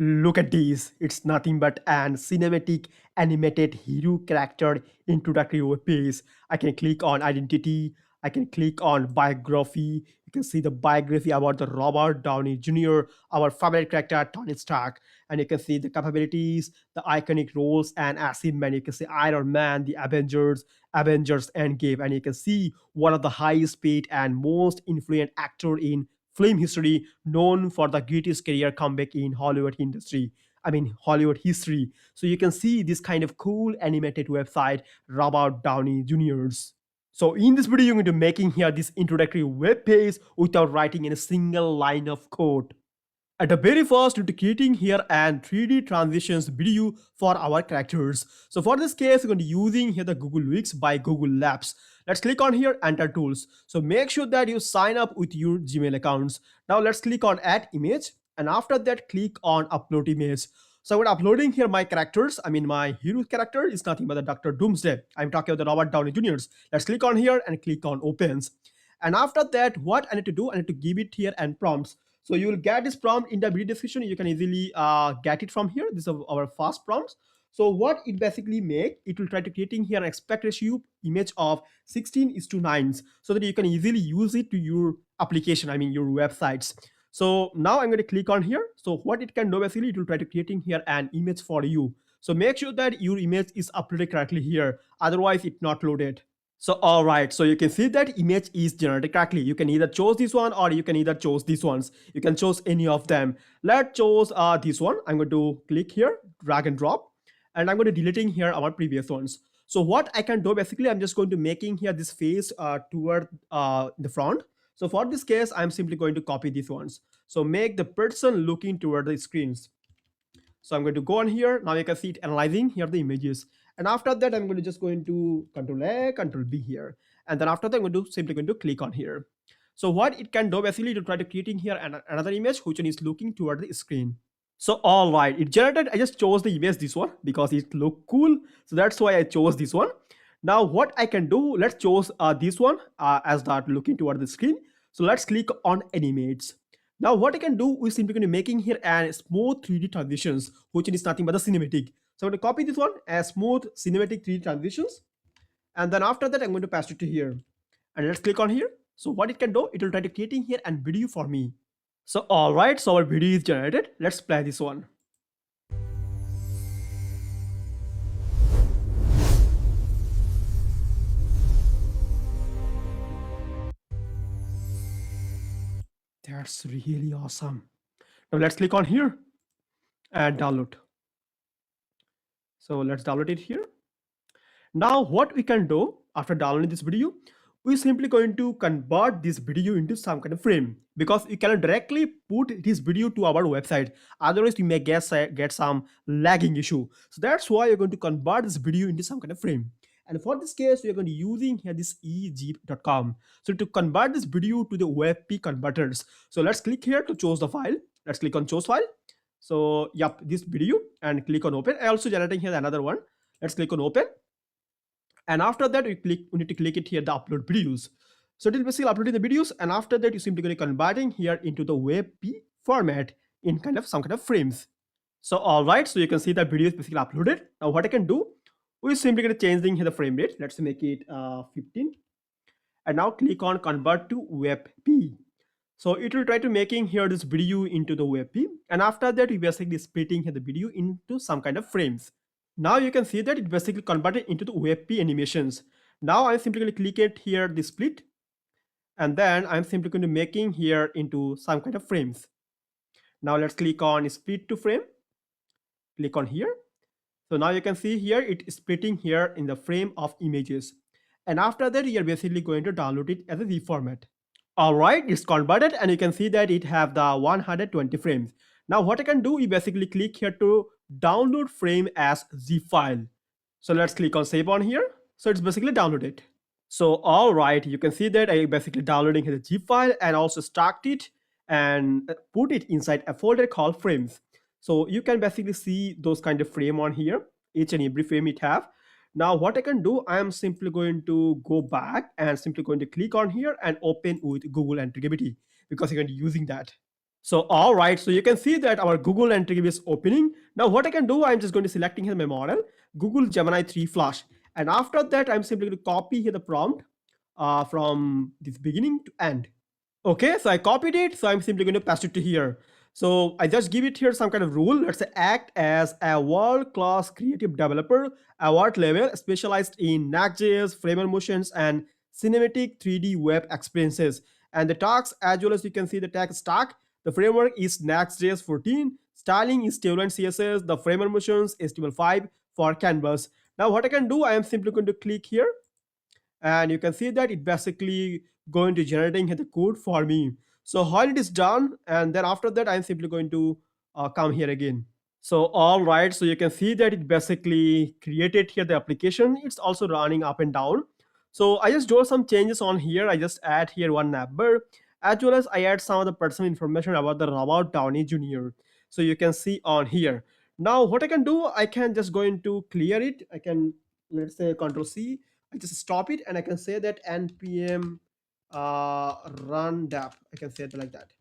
Look at this. It's nothing but an cinematic animated hero character introductory web page. I can click on identity. I can click on biography. You can see the biography about the Robert Downey Jr., our favorite character, Tony Stark. And you can see the capabilities, the iconic roles, and achievement. You can see Iron Man, the Avengers Endgame. And you can see one of the highest paid and most influential actor in film history, known for the greatest career comeback in Hollywood industry. I mean, Hollywood history. So you can see this kind of cool animated website, Robert Downey Jr.'s. So in this video, you're going to making here this introductory web page without writing in a single line of code. At the very first, we're creating here an 3D transitions video for our characters. So for this case, we're going to using here the Google Whisk by Google Labs. Let's click on here, enter tools. So make sure that you sign up with your Gmail accounts. Now let's click on add image. And after that, click on upload image. So when uploading here my characters, I mean my hero character is nothing but the Dr. Doomsday. I'm talking about the Robert Downey Jr.'s. Let's click on here and click on opens. And after that, what I need to do, I need to give it here and prompts. So you will get this prompt in the video description. You can easily get it from here. This is our fast prompts. So what it basically make, it will try to creating here an aspect ratio image of 16:9 so that you can easily use it to your application, I mean your websites. So now I'm going to click on here. So what it can do basically, it will try to creating here an image for you. So make sure that your image is uploaded correctly here. Otherwise it not loaded. So all right, so you can see that image is generated correctly. You can either choose this one or you can either choose these ones. You can choose any of them. Let's choose this one. I'm going to click here, drag and drop, and I'm going to deleting here our previous ones. So what I can do basically, I'm just going to making here this face toward the front. So for this case, I'm simply going to copy these ones. So make the person looking toward the screens. So I'm going to go on here. Now you can see it analyzing here the images. And after that, I'm going to just going to Control A, Control B here. And then after that, I'm going to simply going to click on here. So what it can do basically to try to creating here another image which one is looking toward the screen. So all right, it generated. I just chose the image this one because it looked cool. So that's why I chose this one. Now what I can do, let's choose this one as that looking toward the screen. So let's click on animates. Now what I can do, we simply going to making here a smooth 3D transitions, which is nothing but the cinematic. So I'm going to copy this one as smooth cinematic 3D transitions. And then after that, I'm going to pass it to here. And let's click on here. So what it can do, it will try to creating here and video for me. So all right, so our video is generated. Let's play this one. That's really awesome. Now let's click on here and download. So let's download it here. Now what we can do after downloading this video, we're simply going to convert this video into some kind of frame because you cannot directly put this video to our website. Otherwise, you may get some lagging issue. So that's why you're going to convert this video into some kind of frame. And for this case, we're going to using here this egp.com. So to convert this video to the WebP converters. So let's click here to choose the file. Let's click on choose file. So yep, this video and click on open. I also generating here another one. Let's click on open. And after that, we need to click it here, the upload videos. So it will basically uploading the videos. And after that, you simply going to converting here into the WebP format in kind of some kind of frames. So all right, so you can see that video is basically uploaded. Now what I can do, we're simply going to change here the frame rate. Let's make it 15. And now click on convert to WebP. So it will try to making here this video into the WebP. And after that, we basically splitting here the video into some kind of frames. Now you can see that it basically converted into the WebP animations. Now I'm simply going to click it here, the split. And then I'm simply going to making here into some kind of frames. Now let's click on split to frame. Click on here. So now you can see here it is splitting here in the frame of images. And after that, you're basically going to download it as a Z format. All right, it's converted and you can see that it have the 120 frames. Now what I can do, you basically click here to download frame as zip file. So let's click on save on here. So it's basically downloaded. So all right, you can see that I basically downloading the zip file and also extract it and put it inside a folder called frames. So you can basically see those kind of frame on here, each and every frame it have. Now what I can do, I am simply going to go back and simply going to click on here and open with Google Antigravity because you're going to be using that. So all right, so you can see that our Google Antigravity is opening. Now what I can do, I'm just going to selecting here my model, Google Gemini 3 Flash. And after that, I'm simply going to copy here the prompt from this beginning to end. Okay, so I copied it. So I'm simply going to paste it to here. So I just give it here some kind of rule. Let's say act as a world-class creative developer, award level, specialized in Next.js, Framer Motions, and cinematic 3D web experiences. And the tags, as well as you can see the tag stack, the framework is Next.js 14. Styling is Stable and CSS. The Framer Motions is HTML5 for Canvas. Now what I can do, I am simply going to click here and you can see that it basically going to generating the code for me. So while it is done, and then after that I'm simply going to come here again. So all right, so you can see that it basically created here the application. It's also running up and down. So I just do some changes on here. I just add here one number, as well as I add some of the personal information about the Robert Downey Jr. So you can see on here. Now what I can do, I can just go into clear it. I can, let's say, Control C. I just stop it and I can say that npm run dap. I can say it like that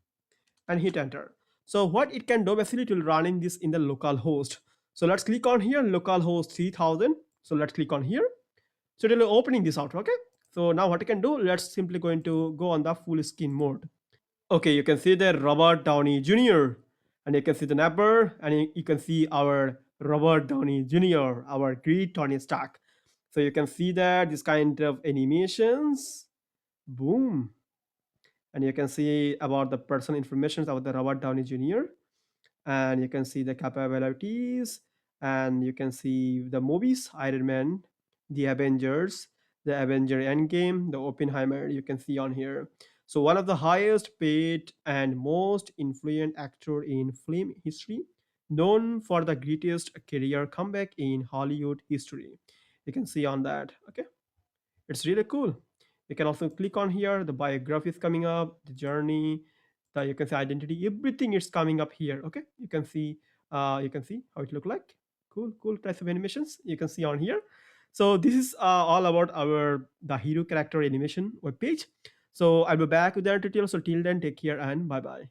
and hit enter. So what it can do, basically it will running this in the local host. So let's click on here, localhost 3000. So let's click on here. So it will opening this out. Okay. So now what I can do, let's simply going to go on the full screen mode. Okay, you can see the Robert Downey Jr. and you can see the number and you can see our Robert Downey Jr., our great Tony Stark. So you can see that this kind of animations, boom, and you can see about the personal information about the Robert Downey Jr. and you can see the capabilities and you can see the movies, Iron Man, the Avengers, the Avenger Endgame, the Oppenheimer, you can see on here. So one of the highest paid and most influential actor in film history, known for the greatest career comeback in Hollywood history. You can see on that. Okay, it's really cool. You can also click on here, the biography is coming up, the journey, the you can see identity, everything is coming up here. Okay, you can see how it look like. Cool types of animations you can see on here. So this is all about our the hero character animation web page. So I'll be back with that tutorial. So till then, take care and bye bye.